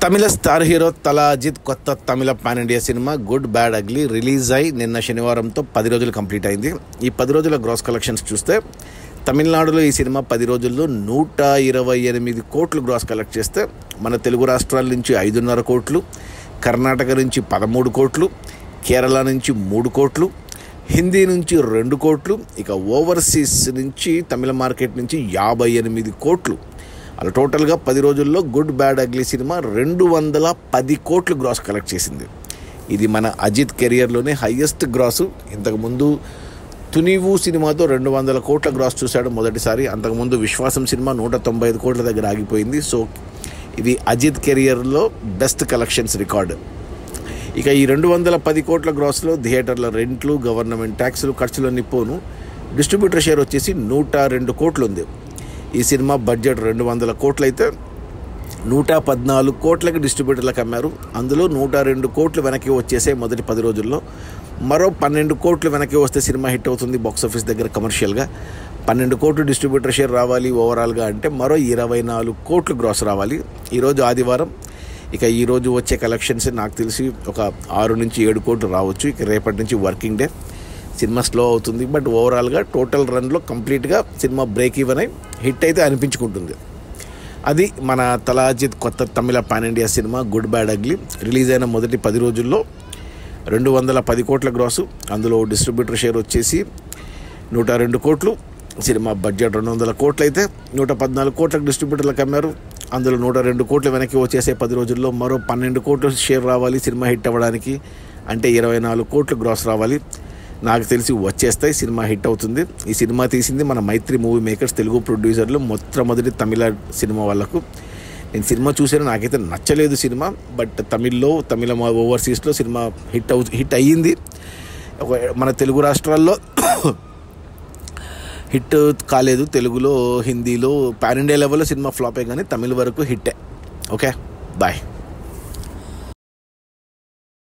తమిళ star hero Thala Ajith కొత్త Tamil pan India cinema good bad ugly release అయి నిన్న శనివారంతో 10 రోజులు కంప్లీట్ అయింది. ఈ 10 రోజుల గ్రాస్ కలెక్షన్స్ చూస్తే తమిళనాడులో ఈ సినిమా 10 రోజుల్లో 128 కోట్లు గ్రాస్ కలెక్ట్ చేస్తే మన తెలుగు రాష్ట్రాల నుంచి 5.5 కోట్లు, కర్ణాటక నుంచి 13 కోట్లు, కేరళ నుంచి 3 కోట్లు, హిందీ నుంచి 2 కోట్లు, ఇక ఓవర్సీస్ నుంచి తమిళ మార్కెట్ నుంచి 58 కోట్లు. అలా టోటల్గా 10 రోజుల్లో గుడ్ బ్యాడ్ అగ్లీ సినిమా 210 కోట్లు గ్రాస్ కలెక్ట్ చేసింది. ఇది మన అజిత్ కెరియర్లోనే హయ్యెస్ట్ గ్రాసు. ఇంతకుముందు తునివు సినిమాతో 200 కోట్ల గ్రాస్ చూశాడు మొదటిసారి. అంతకుముందు విశ్వాసం సినిమా 195 కోట్ల దగ్గర ఆగిపోయింది. సో ఇది అజిత్ కెరియర్లో బెస్ట్ కలెక్షన్స్ రికార్డు. ఇక ఈ 210 కోట్ల గ్రాస్లో థియేటర్ల రెంట్లు, గవర్నమెంట్ ట్యాక్సులు, ఖర్చులన్నీ పోను డిస్ట్రిబ్యూటర్ షేర్ వచ్చేసి 102 కోట్లు ఉంది. ఈ సినిమా బడ్జెట్ 200 కోట్లు అయితే 114 కోట్లకి డిస్ట్రిబ్యూటర్లకు అమ్మారు. అందులో 102 కోట్లు వెనక్కి వచ్చేసే మొదటి 10 రోజుల్లో. మరో 12 కోట్లు వెనక్కి వస్తే సినిమా హిట్ అవుతుంది బాక్సాఫీస్ దగ్గర కమర్షియల్గా. 12 కోట్లు డిస్ట్రిబ్యూటర్ షేర్ రావాలి ఓవరాల్గా అంటే మరో 24 కోట్లు గ్రాస్ రావాలి. ఈరోజు ఆదివారం. ఇక ఈరోజు వచ్చే కలెక్షన్స్ నాకు తెలిసి ఒక 6 నుంచి 7 కోట్లు రావచ్చు. ఇక రేపటి నుంచి వర్కింగ్ డే. సినిమా స్లో అవుతుంది, బట్ ఓవరాల్గా టోటల్ రన్లో కంప్లీట్గా సినిమా బ్రేక్ ఈవెన్ అయి హిట్ అయితే అనిపించుకుంటుంది. అది మన తల అజిత్ కొత్త Tamil pan India cinema good bad ugly. Release అయిన మొదటి 10 రోజుల్లో 210 కోట్ల గ్రాసు. అందులో డిస్ట్రిబ్యూటర్ షేర్ వచ్చేసి 102 కోట్లు. సినిమా బడ్జెట్ 200 కోట్లు అయితే 114 కోట్లకు డిస్ట్రిబ్యూటర్లకు అమ్మారు. అందులో 102 కోట్లు వెనక్కి వచ్చేసే 10 రోజుల్లో మరో 12 కోట్లు షేర్ రావాలి సినిమా హిట్ అవ్వడానికి. అంటే 24 కోట్లు గ్రాస్ రావాలి. నాకు తెలిసి వచ్చేస్తాయి, సినిమా హిట్ అవుతుంది. ఈ సినిమా తీసింది మన మైత్రి మూవీ మేకర్స్, తెలుగు ప్రొడ్యూసర్లు, మొట్టమొదటి తమిళ సినిమా వాళ్ళకు. నేను సినిమా చూసాను, నాకైతే నచ్చలేదు సినిమా. బట్ తమిళ ఓవర్సీస్లో సినిమా హిట్ అయ్యింది. మన తెలుగు రాష్ట్రాల్లో హిట్ కాలేదు. తెలుగులో, హిందీలో పాన్ ఇండియా లెవెల్లో సినిమా ఫ్లాప్ అయ్యి, కానీ తమిళ వరకు హిట్టే. Okay, bye.